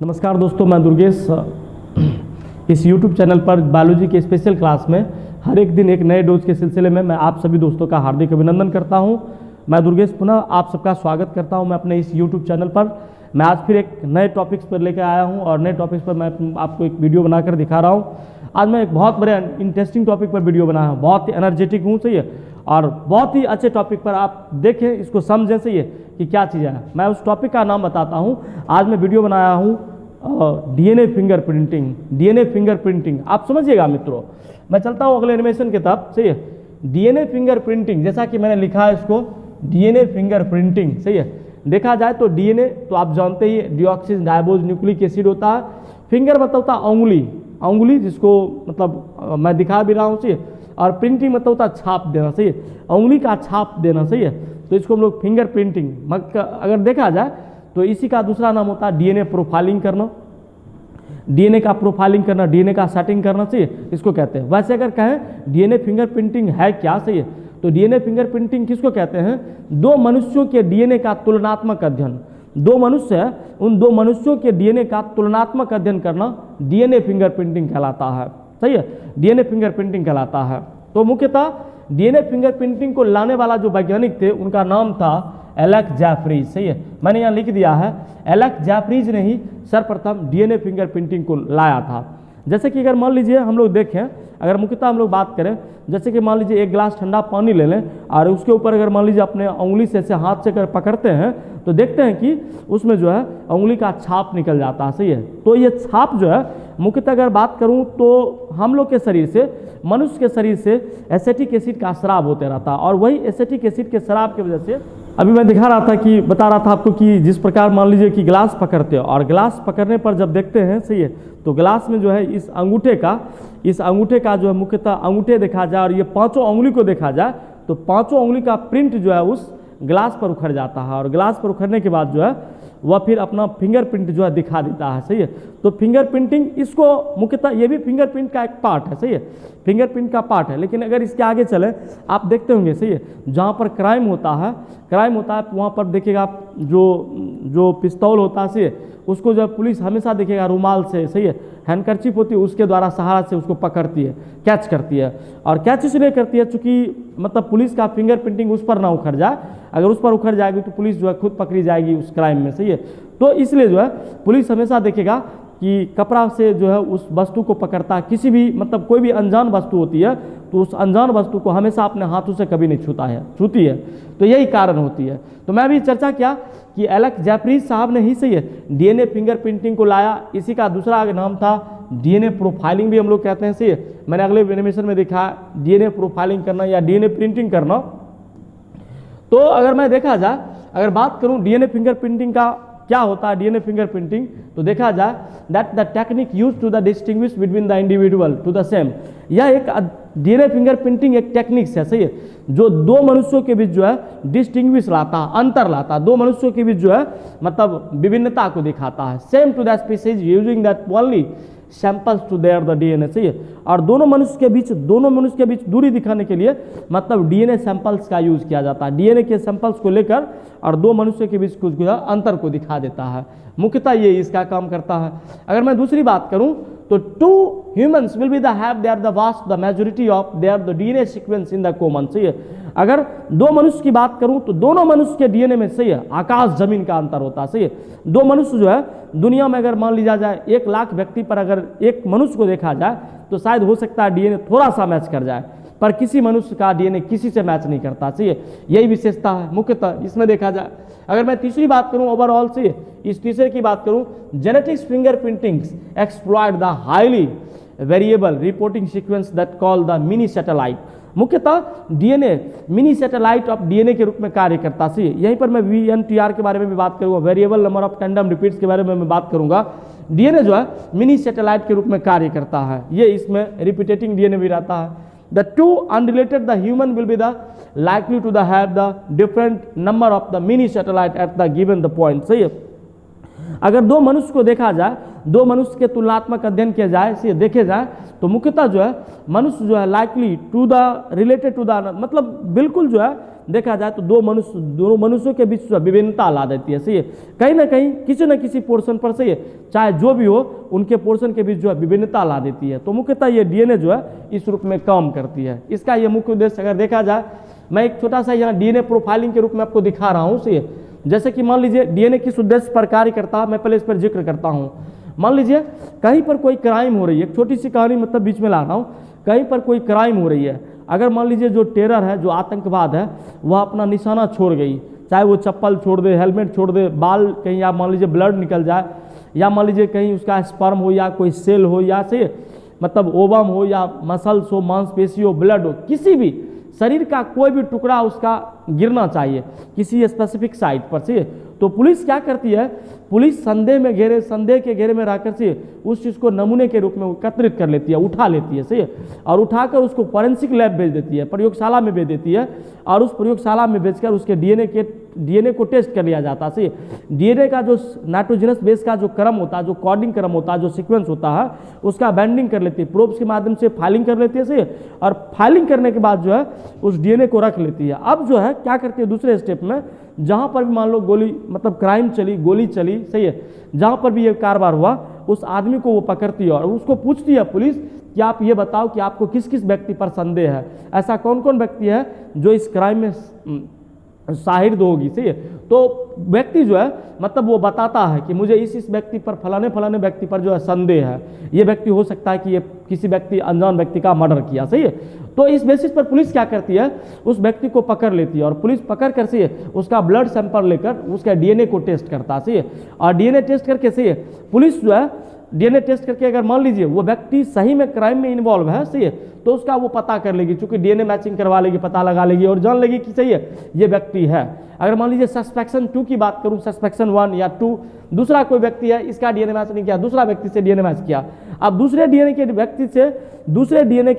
नमस्कार दोस्तों, मैं दुर्गेश इस YouTube चैनल पर बायोलॉजी के स्पेशल क्लास में हर एक दिन एक नए डोज के सिलसिले में मैं आप सभी दोस्तों का हार्दिक अभिनंदन करता हूं। मैं दुर्गेश पुनः आप सबका स्वागत करता हूं मैं अपने इस YouTube चैनल पर। मैं आज फिर एक नए टॉपिक्स पर लेकर आया हूं और नए टॉपिक्स पर मैं आपको एक वीडियो बनाकर दिखा रहा हूं। आज मैं एक बहुत बड़े इंटरेस्टिंग टॉपिक पर वीडियो बनाया हूँ, बहुत ही एनर्जेटिक हूँ, सही है, और बहुत ही अच्छे टॉपिक पर आप देखें, इसको समझें, सही है कि क्या चीज़ है। मैं उस टॉपिक का नाम बताता हूँ। आज मैं वीडियो बनाया हूँ डीएनए फिंगरप्रिंटिंग। डीएनए फिंगरप्रिंटिंग आप समझिएगा मित्रों। मैं चलता हूँ अगले एनिमेशन की तरफ, सही है। डीएनए फिंगरप्रिंटिंग, जैसा कि मैंने लिखा है इसको डीएनए फिंगरप्रिंटिंग, सही है। देखा जाए तो डीएनए तो आप जानते ही डीऑक्सी राइबोज न्यूक्लिक एसिड होता है। फिंगर मतलब होता है उंगली, उंगली जिसको मतलब मैं दिखा भी रहा हूँ, सही है। और प्रिंटिंग मतलब होता है छाप देना, सही है, उंगली का छाप देना, सही है। तो इसको हम लोग फिंगर प्रिंटिंग अगर देखा जाए तो इसी का दूसरा नाम होता है डीएनए प्रोफाइलिंग करना। डीएनए का प्रोफाइलिंग करना, डीएनए का सेटिंग करना, सही, इसको कहते हैं। वैसे अगर कहें डीएनए फिंगरप्रिंटिंग है क्या, सही है, तो डीएनए फिंगरप्रिंटिंग किसको कहते हैं? दो मनुष्यों के डीएनए का तुलनात्मक अध्ययन। दो मनुष्य है, उन दो मनुष्यों के डीएनए का तुलनात्मक अध्ययन करना डीएनए फिंगरप्रिंटिंग कहलाता है, सही है, डीएनए फिंगरप्रिंटिंग कहलाता है। तो मुख्यतः डीएनए फिंगरप्रिंटिंग को लाने वाला जो वैज्ञानिक थे उनका नाम था एलेक जैफ्रीज, सही है, मैंने यहाँ लिख दिया है। एलेक जैफ्रीज ने ही सर्वप्रथम डीएनए फिंगरप्रिंटिंग को लाया था। जैसे कि अगर मान लीजिए हम लोग देखें, अगर मुख्यतः हम लोग बात करें, जैसे कि मान लीजिए एक गिलास ठंडा पानी ले लें और उसके ऊपर अगर मान लीजिए अपने उंगली से ऐसे हाथ से अगर पकड़ते हैं तो देखते हैं कि उसमें जो है उंगली का छाप निकल जाता है, सही है। तो ये छाप जो है मुख्यतः अगर बात करूं तो हम लोग के शरीर से, मनुष्य के शरीर से एसिटिक एसिड का स्राव होते रहता है और वही एसिटिक एसिड के स्राव की वजह से अभी मैं दिखा रहा था कि बता रहा था आपको कि जिस प्रकार मान लीजिए कि गिलास पकड़ते हो और गिलास पकड़ने पर जब देखते हैं, सही है, तो गिलास में जो है इस अंगूठे का जो है मुख्यतः अंगूठे देखा जाए और ये पांचों उंगली को देखा जाए तो पांचों उंगली का प्रिंट जो है उस गिलास पर उखड़ जाता है और गिलास पर उखड़ने के बाद जो है वह फिर अपना फिंगरप्रिंट जो है दिखा देता है, सही है। तो फिंगरप्रिंटिंग इसको मुख्यतः ये भी फिंगरप्रिंट का एक पार्ट है, सही है, फिंगरप्रिंट का पार्ट है। लेकिन अगर इसके आगे चले आप देखते होंगे, सही है, जहाँ पर क्राइम होता है वहाँ पर देखिएगा आप जो पिस्तौल होता है, सही है, उसको जब पुलिस हमेशा देखेगा रुमाल से, सही है, हैंडकरचीफ होती है उसके द्वारा सहारा से उसको पकड़ती है, कैच करती है। और कैच इसलिए करती है चूंकि मतलब पुलिस का फिंगरप्रिंटिंग उस पर ना उखड़ जाए। अगर उस पर उखड़ जाएगी तो पुलिस जो है खुद पकड़ी जाएगी उस क्राइम में, सही है। तो इसलिए जो है पुलिस हमेशा देखेगा कि कपड़ा से जो है उस वस्तु को पकड़ता है। किसी भी मतलब कोई भी अनजान वस्तु होती है तो उस अनजान वस्तु को हमेशा अपने हाथों से कभी नहीं छूती है। तो यही कारण होती है। तो मैं भी चर्चा किया कि एलेक जैफ्रीज साहब ने ही, सही है, डीएनए फिंगरप्रिंटिंग को लाया। इसी का दूसरा नाम था डीएनए प्रोफाइलिंग भी हम लोग कहते हैं, सही है। मैंने अगले एनिमेशन में देखा डीएनए प्रोफाइलिंग करना या डीएनए प्रिंटिंग करना। तो अगर मैं देखा जाए, अगर बात करूं डीएनए फिंगरप्रिंटिंग का क्या होता है डीएनए फिंगरप्रिंटिंग, तो देखा जाए that the technique use to the distinguish between the individual to the same. यह एक डीएनए फिंगरप्रिंटिंग एक टेक्निक्स है, सही है, जो दो मनुष्यों के बीच जो है डिस्टिंग्विश लाता है, अंतर लाता है, दो मनुष्यों के बीच जो है मतलब विभिन्नता को दिखाता है। Same to the species using that only samples to their the DNA, सही है। और दोनों मनुष्य के बीच दूरी दिखाने के लिए मतलब डीएनए सैंपल्स का यूज किया जाता है। डीएनए के सैंपल्स को लेकर और दो मनुष्य के बीच कुछ जो है अंतर को दिखा देता है। मुख्यतः ये इसका काम करता है। अगर मैं दूसरी बात करूं तो two humans will be the have their the vast the majority of their the DNA sequence in the common, सही है। अगर दो मनुष्य की बात करूं तो दोनों मनुष्य के डीएनए में, सही है, आकाश जमीन का अंतर होता है, सही है। दो मनुष्य जो है दुनिया में अगर मान लिया जाए 1 लाख व्यक्ति पर अगर एक मनुष्य को देखा जाए तो शायद हो सकता है डीएनए थोड़ा सा मैच कर जाए, पर किसी मनुष्य का डीएनए किसी से मैच नहीं करता, सही है। यही विशेषता है मुख्यतः इसमें देखा जाए। अगर मैं तीसरी बात करूं ओवरऑल, से इस तीसरे की बात करूं, genetics fingerprintings exploit the highly variable reporting sequence that call the mini satellite. मुख्यतः DNA mini satellite of DNA के रूप में कार्य करता, सही है। यहीं पर मैं VNTR के बारे में भी बात करूंगा, variable number of tandem repeats के बारे में मैं बात करूंगा। डीएनए जो है मिनी सैटेलाइट के रूप में कार्य करता है। ये इसमें रिपीटेटिंग डीएनए भी रहता है। The two unrelated the human will be the likely to the have the different number of the mini satellite at the given the point, सही है। अगर दो मनुष्य को देखा जाए, दो मनुष्य के तुलनात्मक अध्ययन किया जाए, इसे देखे जाए तो मुख्यतः जो है मनुष्य जो है likely to the related to the मतलब बिल्कुल जो है देखा जाए तो दोनों मनुष्यों के बीच जो है विभिन्नता ला देती है। सही है, कहीं ना कहीं किसी न किसी पोर्शन पर, सही है, चाहे जो भी हो, उनके पोर्शन के बीच जो है विभिन्नता ला देती है। तो मुख्यतः ये डीएनए जो है इस रूप में काम करती है। इसका ये मुख्य उद्देश्य अगर देखा जाए, मैं एक छोटा सा यहाँ डीएनए प्रोफाइलिंग के रूप में आपको दिखा रहा हूँ। सही है, जैसे कि मान लीजिए डीएनए किस उद्देश्य पर कार्य करता है, मैं पहले इस पर जिक्र करता हूँ। मान लीजिए कहीं पर कोई क्राइम हो रही है, एक छोटी सी कहानी मतलब बीच में ला रहा हूँ, कहीं पर कोई क्राइम हो रही है, अगर मान लीजिए जो टेरर है, जो आतंकवाद है, वह अपना निशाना छोड़ गई, चाहे वो चप्पल छोड़ दे, हेलमेट छोड़ दे, बाल कहीं या मान लीजिए ब्लड निकल जाए, या मान लीजिए कहीं उसका स्पर्म हो या कोई सेल हो, या से मतलब ओवम हो या मसल्स हो, मांसपेशी हो, ब्लड हो, किसी भी शरीर का कोई भी टुकड़ा उसका गिरना चाहिए किसी स्पेसिफिक साइट पर से। तो पुलिस क्या करती है, पुलिस संदेह के घेरे में रहकर से उस चीज़ को नमूने के रूप में एकत्रित कर लेती है, उठा लेती है। सही है, और उठाकर उसको फॉरेंसिक लैब भेज देती है, प्रयोगशाला में भेज देती है, और उस प्रयोगशाला में भेजकर उसके डीएनए को टेस्ट कर लिया जाता है। सही, डीएनए का जो नाइट्रोजनस बेस का जो क्रम होता है, जो कोडिंग क्रम होता है, जो सीक्वेंस होता है, उसका बैंडिंग कर लेती है, प्रोब्स के माध्यम से फाइलिंग कर लेती है। सही, और फाइलिंग करने के बाद जो है उस डीएनए को रख लेती है। अब जो है क्या करती है, दूसरे स्टेप में जहां पर भी मान लो गोली मतलब क्राइम चली, गोली चली, सही है, जहां पर भी ये कारोबार हुआ, उस आदमी को वो पकड़ती है और उसको पूछती है पुलिस कि आप ये बताओ कि आपको किस किस व्यक्ति पर संदेह है, ऐसा कौन कौन व्यक्ति है जो इस क्राइम में शाहिद होगी। सही है, तो व्यक्ति जो है मतलब वो बताता है कि मुझे इस व्यक्ति पर, फलाने फलाने व्यक्ति पर जो है संदेह है, ये व्यक्ति हो सकता है कि ये किसी व्यक्ति, अनजान व्यक्ति का मर्डर किया। सही है, तो इस बेसिस पर पुलिस क्या करती है, उस व्यक्ति को पकड़ लेती है, और पुलिस पकड़ कर, सही है, उसका ब्लड सैंपल लेकर उसका डीएनए को टेस्ट करता है। सही है, और डीएनए टेस्ट करके, सही है, पुलिस जो है डीएनए टेस्ट करके अगर मान लीजिए वो व्यक्ति सही में क्राइम में इन्वॉल्व है, सही है, तो उसका वो पता कर लेगी, चूंकि डीएनए मैचिंग करवा लेगी, पता लगा लेगी और जान लेगी कि सही है ये व्यक्ति है। अगर मान लीजिए सस्पेक्शन 2 की बात करूं, सस्पेक्शन 1 या 2, दूसरा कोई व्यक्ति है, इसका डीएनए मैच नहीं किया, दूसरा व्यक्ति से डीएनए मैच किया, अब दूसरे डीएनए के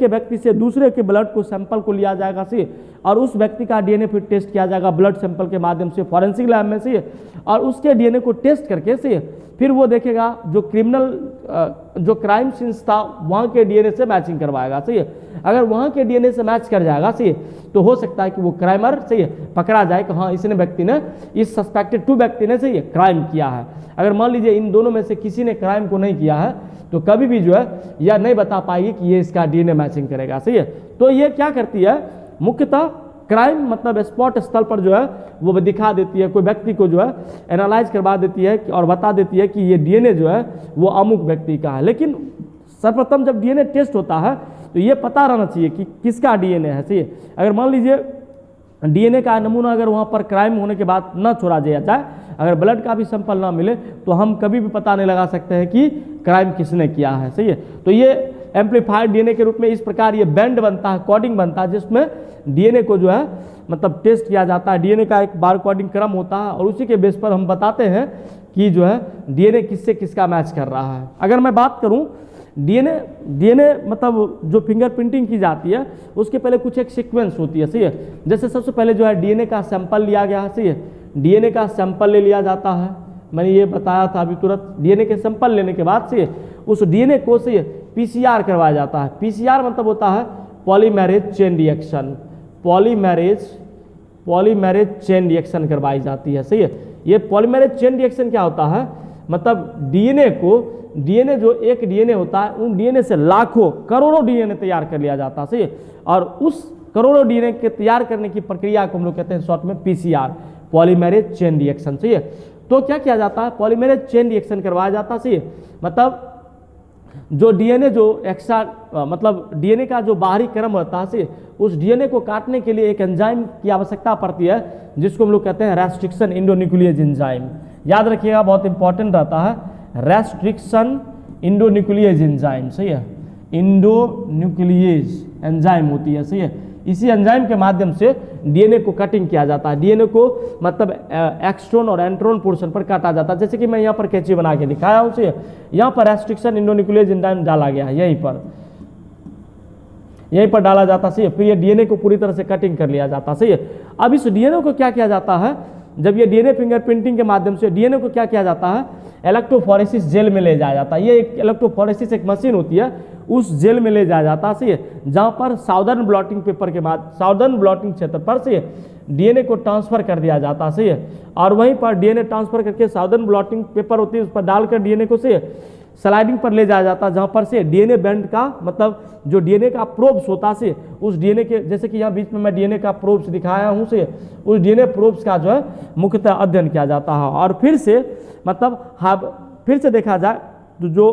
व्यक्ति से दूसरे के ब्लड को सैंपल को लिया जाएगा। सही, और उस व्यक्ति का डीएनए फिर टेस्ट किया जाएगा ब्लड सैंपल के माध्यम से फॉरेंसिक लैब में। सही, और उसके डीएनए को टेस्ट करके, सही, फिर वो देखेगा जो जो क्राइम सीन्स था वहाँ के डीएनए से मैचिंग करवाएगा। सही है, अगर वहाँ के डीएनए से मैच कर जाएगा, सही, तो हो सकता है कि वो क्राइमर, सही है, पकड़ा जाए कि हाँ इसने व्यक्ति ने, इस सस्पेक्टेड 2 व्यक्ति ने, सही है, क्राइम किया है। अगर मान लीजिए इन दोनों में से किसी ने क्राइम को नहीं किया है तो कभी भी जो है यह नहीं बता पाएगी कि ये इसका डीएनए मैचिंग करेगा। सही है, तो ये क्या करती है, मुख्यतः क्राइम मतलब स्पॉट स्थल पर जो है वो दिखा देती है, कोई व्यक्ति को जो है एनालाइज करवा देती है और बता देती है कि ये डीएनए जो है वो अमुक व्यक्ति का है। लेकिन सर्वप्रथम जब डीएनए टेस्ट होता है तो ये पता रहना चाहिए कि किसका डीएनए है। सही है, अगर मान लीजिए डीएनए का नमूना अगर वहाँ पर क्राइम होने के बाद न छोड़ा जाए, अगर ब्लड का भी सैंपल ना मिले, तो हम कभी भी पता नहीं लगा सकते हैं कि क्राइम किसने किया है। सही है, तो ये एम्पलीफाइड डीएनए के रूप में इस प्रकार ये बैंड बनता है, कोडिंग बनता है, जिसमें डीएनए को जो है मतलब टेस्ट किया जाता है। डीएनए का एक बार कोडिंग क्रम होता है और उसी के बेस पर हम बताते हैं कि जो है डीएनए किससे किसका मैच कर रहा है। अगर मैं बात करूं डीएनए मतलब जो फिंगरप्रिंटिंग की जाती है उसके पहले कुछ एक सीक्वेंस होती है। सही है, जैसे सबसे पहले जो है डीएनए का सैंपल लिया गया है। सही है, डीएनए का सैंपल ले लिया जाता है, मैंने ये बताया था अभी तुरंत। डीएनए के सैंपल लेने के बाद से उस डीएनए को से पीसीआर करवाया जाता है। पीसीआर मतलब होता है polymerase chain reaction, polymerase chain reaction करवाई जाती है। सही है, ये पॉलीमेरेज चेन रिएक्शन क्या होता है, मतलब डीएनए जो एक डीएनए होता है, उन डीएनए से लाखों करोड़ों डीएनए तैयार कर लिया जाता है। सही है, और उस करोड़ों डीएनए के तैयार करने की प्रक्रिया को हम लोग कहते हैं शॉर्ट में पीसीआर, पॉलीमेरेज चेन रिएक्शन। सही है, तो क्या किया जाता है, पॉलीमेरेज चेन रिएक्शन करवाया जाता है। सही है, मतलब जो डीएनए जो एक्स्ट्रा मतलब डीएनए का जो बाहरी क्रम होता है, उस डीएनए को काटने के लिए एक एंजाइम की आवश्यकता पड़ती है, जिसको हम लोग कहते हैं रेस्ट्रिक्शन इंडोन्यूक्लियेज एंजाइम। याद रखिएगा, बहुत इंपॉर्टेंट रहता है, रेस्ट्रिक्शन इंडोन्यूक्लियेज एंजाइम। सही है, इंडोन्यूक्लियेज एंजाइम होती है। सही है, इसी एंजाइम के माध्यम से डीएनए को कटिंग किया जाता है। डीएनए को मतलब एक्सट्रोन और एंट्रोन पोर्शन पर काटा जाता है, जैसे कि मैं यहाँ पर कैंची बना के दिखाया हूँ। सही है, यहाँ पर रेस्ट्रिक्शन इंडोन्यूक्लियेज एंजाइम डाला गया है, यहीं पर डाला जाता है। सही है, फिर ये डीएनए को पूरी तरह से कटिंग कर लिया जाता है। सही है, अब इस डीएनए को क्या किया जाता है, जब ये डीएनए फिंगरप्रिंटिंग के माध्यम से डीएनए को क्या किया जाता है, इलेक्ट्रोफोरेसिस जेल में ले जाया जाता है। ये एक इलेक्ट्रोफोरेसिस एक मशीन होती है, उस जेल में ले जाया जाता है, सही है, जहाँ पर साउदर्न ब्लॉटिंग पेपर के बाद साउदर्न ब्लॉटिंग क्षेत्र पर से डीएनए को ट्रांसफर कर दिया जाता है, सही है। और वहीं पर डीएनए ट्रांसफर करके साउदर्न ब्लॉटिंग पेपर होती है, उस पर डालकर डीएनए को से स्लाइडिंग पर ले जाया जाता है, जहाँ पर से डीएनए बैंड का मतलब जो डीएनए का प्रोब्स होता है, उस डीएनए के, जैसे कि यहाँ बीच में मैं डीएनए का प्रोब्स दिखाया हूँ, से उस डीएनए प्रोब्स का जो है मुख्यतः अध्ययन किया जाता है। और फिर से मतलब फिर से देखा जाए तो जो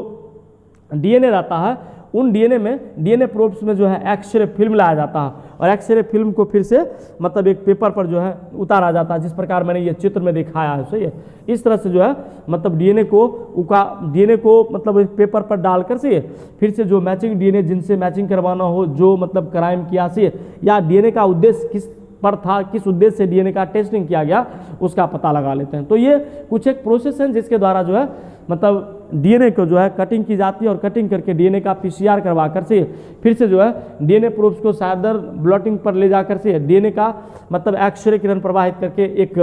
डीएनए रहता है, उन डीएनए में डीएनए प्रोब्स में जो है एक्सरे फिल्म लाया जाता है, और एक्सरे फिल्म को फिर से मतलब एक पेपर पर जो है उतारा जाता है, जिस प्रकार मैंने ये चित्र में दिखाया है, सही है। इस तरह से जो है मतलब डीएनए को मतलब एक पेपर पर डालकर से फिर से जो मैचिंग डीएनए जिनसे मैचिंग करवाना हो, जो मतलब क्राइम किया से या डीएनए का उद्देश्य किस पर था, किस उद्देश्य से डीएनए का टेस्टिंग किया गया, उसका पता लगा लेते हैं। तो ये कुछ एक प्रोसेस है जिसके द्वारा जो है मतलब डीएनए को जो है कटिंग की जाती है, और कटिंग करके डीएनए का पीसीआर करवा कर से फिर से जो है डीएनए प्रोब्स को सादर ब्लॉटिंग पर ले जाकर से डीएनए का मतलब एक्सरे किरण प्रवाहित करके एक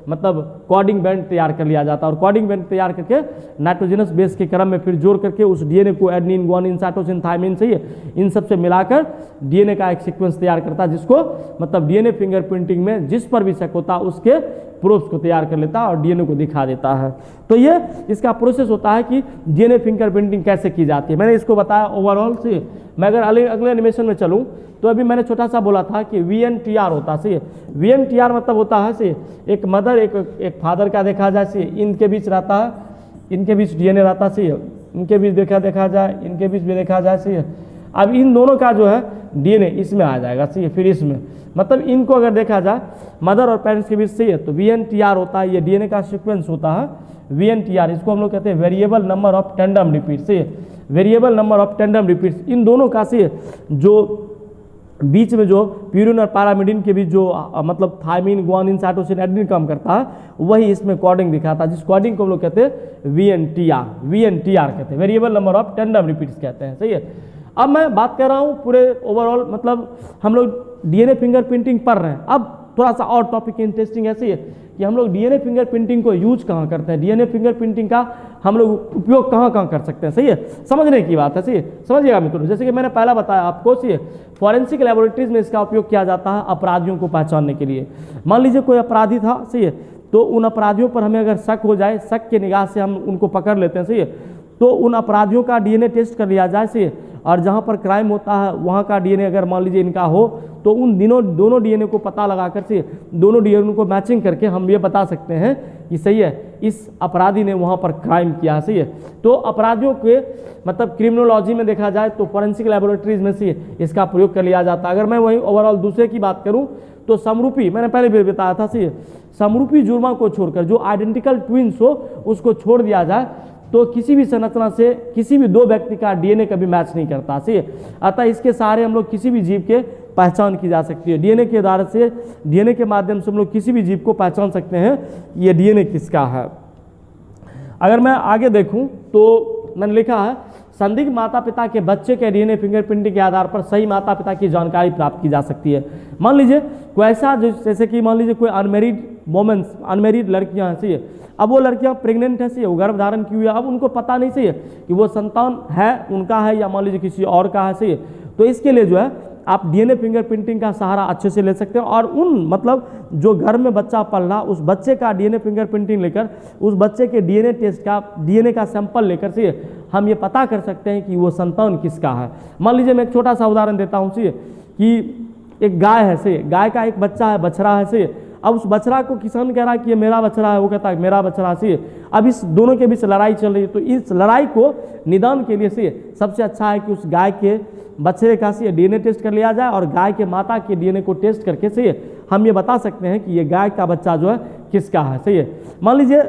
मतलब कोडिंग बैंड तैयार कर लिया जाता है, और कोडिंग बैंड तैयार करके नाइट्रोजनस बेस के क्रम में फिर जोड़ करके उस डीएनए को एडेनिन, ग्वानिन, साइटोसिन, थायमिन, सही है, इन सब से मिलाकर डीएनए का एक सीक्वेंस तैयार करता है, जिसको मतलब डीएनए फिंगरप्रिंटिंग में जिस पर भी शक होता है उसके प्रोब्स को तैयार कर लेता है और डीएनए को दिखा देता है। तो ये इसका प्रोसेस होता है कि डीएनए फिंगरप्रिंटिंग कैसे की जाती है, मैंने इसको बताया ओवरऑल से। मैं अगर अगले एनिमेशन में चलूँ तो अभी मैंने छोटा सा बोला था कि VNTR होता है, VNTR मतलब होता है से एक मदर एक फादर का देखा जाए से इनके बीच रहता है, इनके बीच डीएनए रहता है, इनके बीच देखा जाए, इनके बीच भी देखा जाए, सही है। अब इन दोनों का जो है डीएनए इसमें आ जाएगा, सही है, फिर इसमें मतलब इनको अगर देखा जाए मदर और पेरेंट्स के बीच, सही है, तो VNTR होता है, ये डीएनए का सीक्वेंस होता है VNTR। इसको हम लोग कहते हैं variable number of tandem repeats, सही है, variable number of tandem repeats. इन दोनों का से जो बीच में जो प्यूरिन और पैरामिडिन के बीच जो मतलब थायमिन, ग्वानिन, साइटोसिन, एडेनिन काम करता है, वही इसमें कोडिंग दिखाता है, जिस कोडिंग को हम लोग कहते हैं VNTR कहते हैं, variable number of tandem repeats कहते हैं, सही है। अब मैं बात कर रहा हूँ पूरे ओवरऑल मतलब हम लोग डीएनए फिंगरप्रिंटिंग पढ़ रहे हैं। अब थोड़ा सा और टॉपिक इंटरेस्टिंग ऐसे है कि हम लोग डीएनए फिंगरप्रिंटिंग को यूज कहाँ करते हैं, डीएनए फिंगरप्रिंटिंग का हम लोग उपयोग कहाँ कर सकते हैं, सही है, समझने की बात है, सही है, समझिएगा मित्रों। जैसे कि मैंने पहला बताया आपको, सही है, फॉरेंसिक लैबोरेटरीज में इसका उपयोग किया जाता है अपराधियों को पहचानने के लिए। मान लीजिए कोई अपराधी था, सही है, तो उन अपराधियों पर हमें अगर शक हो जाए, शक के निगाह से हम उनको पकड़ लेते हैं, सही है, तो उन अपराधियों का डीएनए टेस्ट कर लिया जाए, सही है, और जहाँ पर क्राइम होता है वहाँ का डीएनए अगर मान लीजिए इनका हो, तो उन दोनों डीएनए को पता लगा कर से दोनों डीएनए को मैचिंग करके हम ये बता सकते हैं कि सही है इस अपराधी ने वहाँ पर क्राइम किया, सही है। तो अपराधियों के मतलब क्रिमिनोलॉजी में देखा जाए तो फॉरेंसिक लैबोरेटरीज में से इसका प्रयोग कर लिया जाता है। अगर मैं वहीं ओवरऑल दूसरे की बात करूँ तो समरूपी, मैंने पहले भी बताया था, सही है, समरूपी जुर्मा को छोड़कर जो आइडेंटिकल ट्विंस हो उसको छोड़ दिया जाए तो किसी भी संरचना से किसी भी दो व्यक्ति का डीएनए कभी मैच नहीं करता, सही है। अतः इसके सहारे हम लोग किसी भी जीव के पहचान की जा सकती है, डीएनए के आधार से, डीएनए के माध्यम से हम लोग किसी भी जीव को पहचान सकते हैं ये डीएनए किसका है। अगर मैं आगे देखूं तो मैंने लिखा है संदिग्ध माता पिता के बच्चे के डीएनए फिंगरप्रिंटिंग के आधार पर सही माता पिता की जानकारी प्राप्त की जा सकती है। मान लीजिए कोई ऐसा जैसे कि मान लीजिए कोई अनमेरिड वोमेन्स, अनमेरिड लड़कियां हैं, सही है, अब वो लड़कियां प्रेग्नेंट है, सही है, वो गर्भ धारण की हुई है, अब उनको पता नहीं, सही है, कि वो संतान है उनका है या मान लीजिए किसी और का है, सही है। तो इसके लिए जो है आप डीएनए फिंगरप्रिंटिंग का सहारा अच्छे से ले सकते हैं, और उन मतलब जो घर में बच्चा पल रहा उस बच्चे का डीएनए फिंगरप्रिंटिंग लेकर उस बच्चे के डीएनए टेस्ट का डीएनए का सैंपल लेकर से हम ये पता कर सकते हैं कि वो संतान किसका है। मान लीजिए मैं एक छोटा सा उदाहरण देता हूँ, सही है, कि एक गाय है, सही, गाय का एक बच्चा है, बछड़ा है, सही। अब उस बछड़ा को किसान कह रहा है कि ये मेरा बछड़ा है, वो कहता है मेरा बछड़ा, सही है। अब इस दोनों के बीच लड़ाई चल रही है, तो इस लड़ाई को निदान के लिए, सही, सबसे अच्छा है कि उस गाय के बछड़े का, सही, डीएनए टेस्ट कर लिया जाए और गाय के माता के डीएनए को टेस्ट करके, सही, हम ये बता सकते हैं कि ये गाय का बच्चा जो है किसका है, सही है। मान लीजिए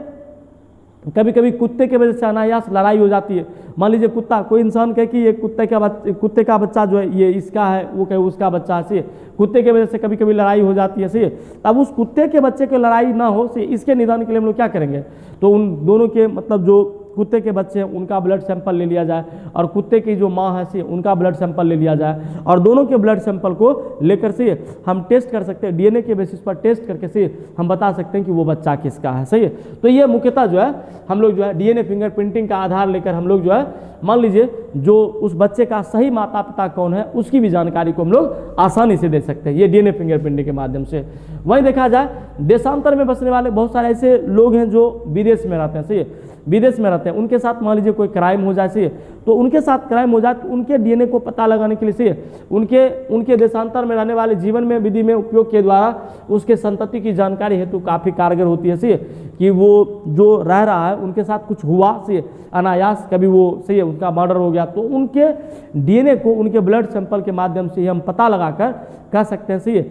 कभी कभी कुत्ते के वजह से अनायास लड़ाई हो जाती है। मान लीजिए कुत्ता, कोई इंसान कहे कि ये कुत्ते का बच्चा जो है ये इसका है, वो कहे उसका बच्चा है, सही। कुत्ते के वजह से कभी कभी लड़ाई हो जाती है, सही। अब उस कुत्ते के बच्चे की लड़ाई ना हो, सही, इसके निदान के लिए हम लोग क्या करेंगे, तो उन दोनों के मतलब जो कुत्ते के बच्चे हैं उनका ब्लड सैंपल ले लिया जाए, और कुत्ते की जो माँ है से उनका ब्लड सैंपल ले लिया जाए, और दोनों के ब्लड सैंपल को लेकर से हम टेस्ट कर सकते हैं, डीएनए के बेसिस पर टेस्ट करके से हम बता सकते हैं कि वो बच्चा किसका है। सही है, तो ये मुख्यतः जो है हम लोग जो है डीएनए फिंगरप्रिंटिंग का आधार लेकर हम लोग जो है मान लीजिए जो उस बच्चे का सही माता पिता कौन है उसकी भी जानकारी को हम लोग आसानी से दे सकते हैं, ये डीएनए फिंगरप्रिंटिंग के माध्यम से। वहीं देखा जाए देशांतर में बसने वाले बहुत सारे ऐसे लोग हैं जो विदेश में रहते हैं, सही है, विदेश में रहते हैं, उनके साथ मान लीजिए कोई क्राइम हो जाए, सही है, तो उनके साथ क्राइम हो जाए तो उनके डीएनए को पता लगाने के लिए, सही है, उनके देशांतर में रहने वाले जीवन में विधि में उपयोग के द्वारा उसके संतति की जानकारी हेतु काफ़ी कारगर होती है, सही है, कि वो जो रह रहा है उनके साथ कुछ हुआ, सही है, अनायास कभी वो, सही है, उनका मर्डर हो गया तो उनके डीएनए को उनके ब्लड सैंपल के माध्यम से हम पता लगाकर कह सकते हैं, सही है,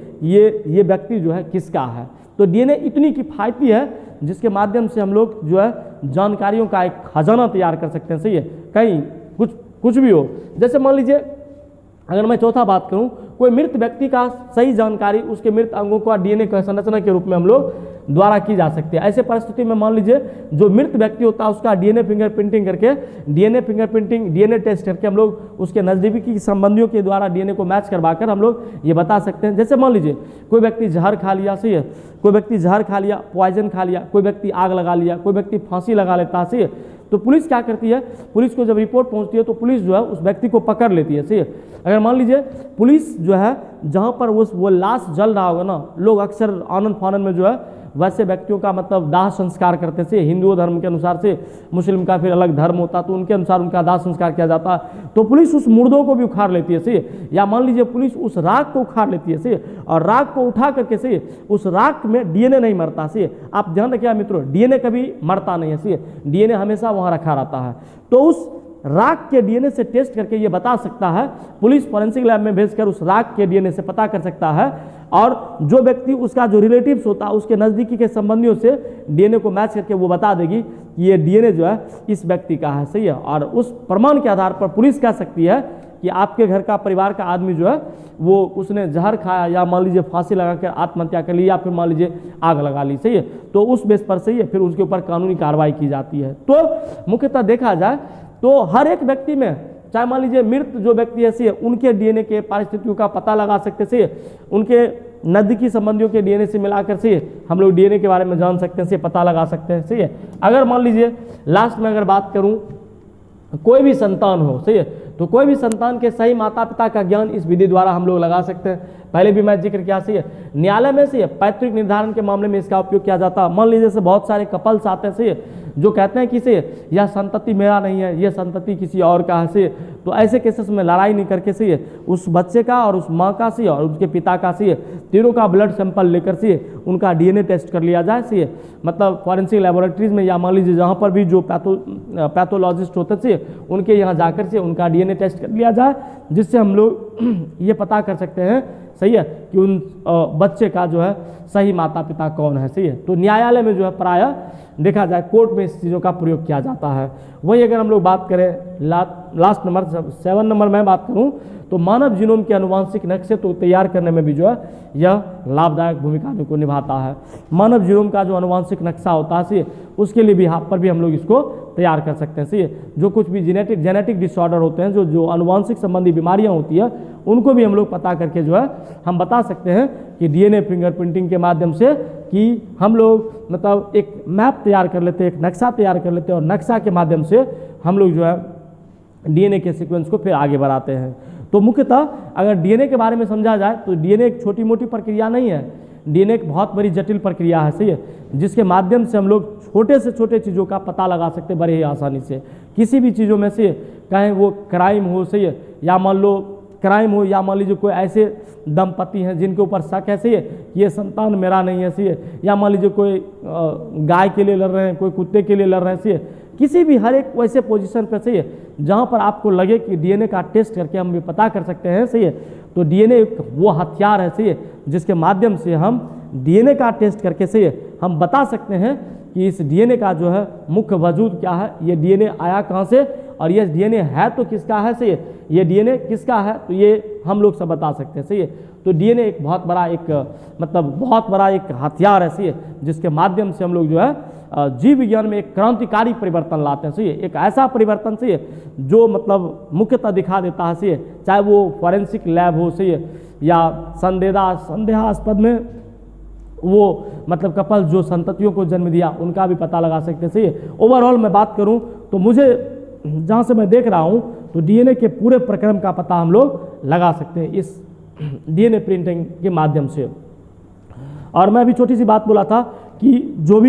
ये व्यक्ति जो है किसका है। तो डीएनए इतनी किफ़ायती है जिसके माध्यम से हम लोग जो है जानकारियों का एक खजाना तैयार कर सकते हैं, सही है, कहीं कुछ भी हो। जैसे मान लीजिए अगर मैं चौथा बात करूं, कोई मृत व्यक्ति का सही जानकारी उसके मृत अंगों का डीएनए संरचना के रूप में हम लोग द्वारा की जा सकती है। ऐसे परिस्थिति में मान लीजिए जो मृत व्यक्ति होता है उसका डीएनए फिंगरप्रिंटिंग करके डीएनए टेस्ट करके हम लोग उसके नज़दीकी संबंधियों के द्वारा डीएनए को मैच करवाकर हम लोग ये बता सकते हैं। जैसे मान लीजिए कोई व्यक्ति जहर खा लिया, सही है, कोई व्यक्ति जहर खा लिया, पॉइजन खा लिया, कोई व्यक्ति आग लगा लिया, कोई व्यक्ति फांसी लगा लेता है, सही है, तो पुलिस क्या करती है, पुलिस को जब रिपोर्ट पहुंचती है तो पुलिस जो है उस व्यक्ति को पकड़ लेती है, सही है। अगर मान लीजिए पुलिस जो है जहां पर वो लाश जल रहा होगा ना, लोग अक्सर आनन फानन में जो है वैसे व्यक्तियों का मतलब दाह संस्कार करते से, हिंदू धर्म के अनुसार से, मुस्लिम का फिर अलग धर्म होता तो उनके अनुसार उनका दाह संस्कार किया जाता, तो पुलिस उस मुर्दों को भी उखाड़ लेती है, सही, या मान लीजिए पुलिस उस राख को उखाड़ लेती है, सही, और राख को उठा करके, सही, उस राख में डीएनए नहीं मरता, सही, आप ध्यान रखिए मित्रों, डीएनए कभी मरता नहीं है, सही, डीएनए हमेशा वहाँ रखा रहता है। तो उस राख के डीएनए से टेस्ट करके ये बता सकता है, पुलिस फॉरेंसिक लैब में भेजकर उस राख के डीएनए से पता कर सकता है, और जो व्यक्ति उसका जो रिलेटिव्स होता है उसके नज़दीकी के संबंधियों से डीएनए को मैच करके वो बता देगी कि ये डीएनए जो है इस व्यक्ति का है, सही है, और उस प्रमाण के आधार पर पुलिस कह सकती है कि आपके घर का परिवार का आदमी जो है वो उसने जहर खाया या मान लीजिए फांसी लगाकर आत्महत्या कर ली या फिर मान लीजिए आग लगा ली, सही है, तो उस बेस पर, सही है, फिर उसके ऊपर कानूनी कार्रवाई की जाती है। तो मुख्यतः देखा जाए तो हर एक व्यक्ति में, चाहे मान लीजिए मृत जो व्यक्ति ऐसी है उनके डीएनए के परिस्थितियों का पता लगा सकते, सही है, उनके नज़दीकी संबंधियों के डीएनए से मिलाकर, सही है, हम लोग डीएनए के बारे में जान सकते हैं, सही, पता लगा सकते हैं, सही है। अगर मान लीजिए लास्ट में अगर बात करूं कोई भी संतान हो, सही है, तो कोई भी संतान के सही माता पिता का ज्ञान इस विधि द्वारा हम लोग लगा सकते हैं। पहले भी मैं जिक्र किया, सही है, न्यायालय में, सही है, पैतृक निर्धारण के मामले में इसका उपयोग किया जाता है। मान लीजिए से बहुत सारे कपल्स आते हैं, सही है, जो कहते हैं कि से यह संतति मेरा नहीं है, यह संतति किसी और का है, सही है, तो ऐसे केसेस में लड़ाई नहीं करके, सही है, उस बच्चे का और उस माँ का, सही है, और उसके पिता का, सही है, तीनों का ब्लड सैंपल लेकर, सही है, उनका डीएनए टेस्ट कर लिया जाए, सही है, मतलब फॉरेंसिक लेबोरेटरीज में या मान लीजिए जहाँ पर भी जो पैथोलॉजिस्ट होते थे उनके यहाँ जाकर से उनका डीएनए टेस्ट कर लिया जाए, जिससे हम लोग ये पता कर सकते हैं, सही है, कि उन बच्चे का जो है सही माता पिता कौन है, सही है। तो न्यायालय में जो है प्रायः देखा जाए कोर्ट में इस चीज़ों का प्रयोग किया जाता है। वहीं अगर हम लोग बात करें लास्ट नंबर 7 नंबर में बात करूं तो मानव जीनोम के आनुवांशिक नक्शे तो तैयार करने में भी जो है यह लाभदायक भूमिका को निभाता है। मानव जीनोम का जो आनुवांशिक नक्शा होता है, सही, उसके लिए भी यहाँ पर भी हम लोग इसको तैयार कर सकते हैं, सही है। जो कुछ भी जेनेटिक डिसऑर्डर होते हैं, जो अनुवांशिक संबंधी बीमारियाँ होती है, उनको भी हम लोग पता करके जो है हम बता सकते हैं कि डीएनए फिंगरप्रिंटिंग के माध्यम से कि हम लोग मतलब एक मैप तैयार कर लेते हैं, एक नक्शा तैयार कर लेते हैं, और नक्शा के माध्यम से हम लोग जो है डीएनए के सीक्वेंस को फिर आगे बढ़ाते हैं। तो मुख्यतः अगर डीएनए के बारे में समझा जाए तो डीएनए एक छोटी मोटी प्रक्रिया नहीं है, डीएनए एक बहुत बड़ी जटिल प्रक्रिया है, सही है, जिसके माध्यम से हम लोग छोटे से छोटे चीज़ों का पता लगा सकते हैं बड़े ही आसानी से। किसी भी चीज़ों में से चाहे वो क्राइम हो, सही है, या मान लो क्राइम हो, या मान लीजिए कोई ऐसे दंपति हैं जिनके ऊपर शक है, सही है, ये संतान मेरा नहीं है, सही है, या मान लीजिए कोई गाय के लिए लड़ रहे हैं, कोई कुत्ते के लिए लड़ रहे हैं, सही है, किसी भी हर एक वैसे पोजीशन पर, सही है, जहाँ पर आपको लगे कि डीएनए का टेस्ट करके हम भी पता कर सकते हैं, सही है, तो डीएनए वो हथियार है, सही है, जिसके माध्यम से हम डीएनए का टेस्ट करके, सही है, हम बता सकते हैं कि इस डीएनए का जो है मुख्य वजूद क्या है, ये डीएनए आया कहाँ से और ये डीएनए है तो किसका है, सही है, ये डीएनए किसका है, तो ये हम लोग सब बता सकते हैं, सही है। तो डीएनए एक बहुत बड़ा एक मतलब बहुत बड़ा एक हथियार है, सही है, जिसके माध्यम से हम लोग जो है जीव विज्ञान में एक क्रांतिकारी परिवर्तन लाते हैं। सही है, एक ऐसा परिवर्तन सही है जो मतलब मुख्यतः दिखा देता है। सही है, चाहे वो फॉरेंसिक लैब हो, सही है, या संदेहास्पद में वो मतलब कपल जो संततियों को जन्म दिया उनका भी पता लगा सकते हैं। सही है, ओवरऑल मैं बात करूं तो मुझे जहां से मैं देख रहा हूं तो डीएनए के पूरे प्रक्रम का पता हम लोग लगा सकते हैं इस डीएनए प्रिंटिंग के माध्यम से। और मैं अभी छोटी सी बात बोला था कि जो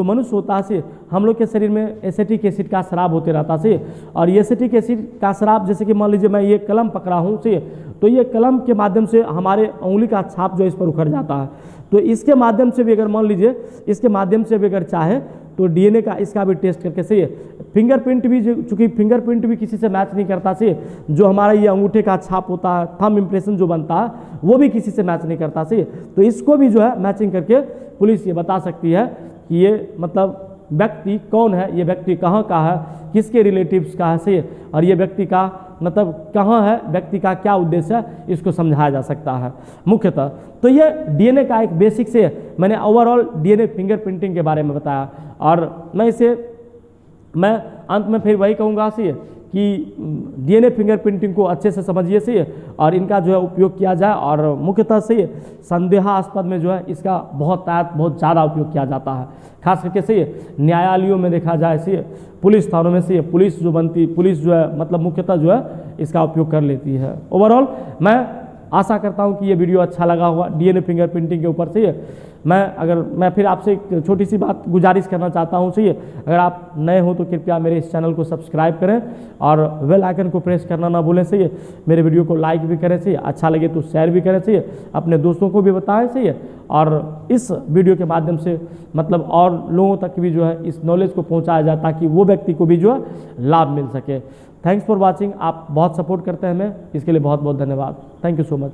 मनुष्य होता है हम लोग के शरीर में एसिटिक एसिड का स्राव होते रहता है। और ये एसिटिक एसिड का स्राव, जैसे कि मान लीजिए मैं ये कलम पकड़ा हूँ से, तो ये कलम के माध्यम से हमारे उंगली का छाप जो इस पर उखड़ जाता है। तो इसके माध्यम से भी अगर मान लीजिए इसके माध्यम से भी अगर चाहे तो डीएनए का इसका भी टेस्ट करके सही है। फिंगरप्रिंट भी, चूंकि फिंगरप्रिंट भी किसी से मैच नहीं करता सही, जो हमारा ये अंगूठे का छाप होता है, थंब इम्प्रेशन जो बनता है, वो भी किसी से मैच नहीं करता सही। तो इसको भी जो है मैचिंग करके पुलिस ये बता सकती है कि ये मतलब व्यक्ति कौन है, ये व्यक्ति कहाँ का है, किसके रिलेटिव्स का है सही, और ये व्यक्ति का मतलब कहाँ है, व्यक्ति का क्या उद्देश्य है, इसको समझाया जा सकता है मुख्यतः। तो ये डीएनए का एक बेसिक से मैंने ओवरऑल डीएनए फिंगरप्रिंटिंग के बारे में बताया। और मैं अंत में फिर वही कहूँगा सही कि डीएनए फिंगरप्रिंटिंग को अच्छे से समझिए सही है, और इनका जो है उपयोग किया जाए। और मुख्यतः सही है संदेहास्पद में जो है इसका बहुत ज़्यादा उपयोग किया जाता है, खास करके सही है न्यायालयों में देखा जाए सही है, पुलिस थानों में सही है, पुलिस जो है मतलब मुख्यतः जो है इसका उपयोग कर लेती है। ओवरऑल मैं आशा करता हूं कि ये वीडियो अच्छा लगा होगा डीएनए फिंगरप्रिंटिंग के ऊपर। सही है, मैं फिर आपसे एक छोटी सी बात गुजारिश करना चाहता हूं। सही है, अगर आप नए हो तो कृपया मेरे इस चैनल को सब्सक्राइब करें और बेल आइकन को प्रेस करना ना भूलें। सही है, मेरे वीडियो को लाइक भी करें। सही है, अच्छा लगे तो शेयर भी करें। सही है, अपने दोस्तों को भी बताएं। सही है, और इस वीडियो के माध्यम से मतलब और लोगों तक भी जो है इस नॉलेज को पहुँचाया जाए ताकि वो व्यक्ति को भी जो है लाभ मिल सके। Thanks for watching. आप बहुत सपोर्ट करते हैं हमें, इसके लिए बहुत बहुत धन्यवाद। Thank you so much.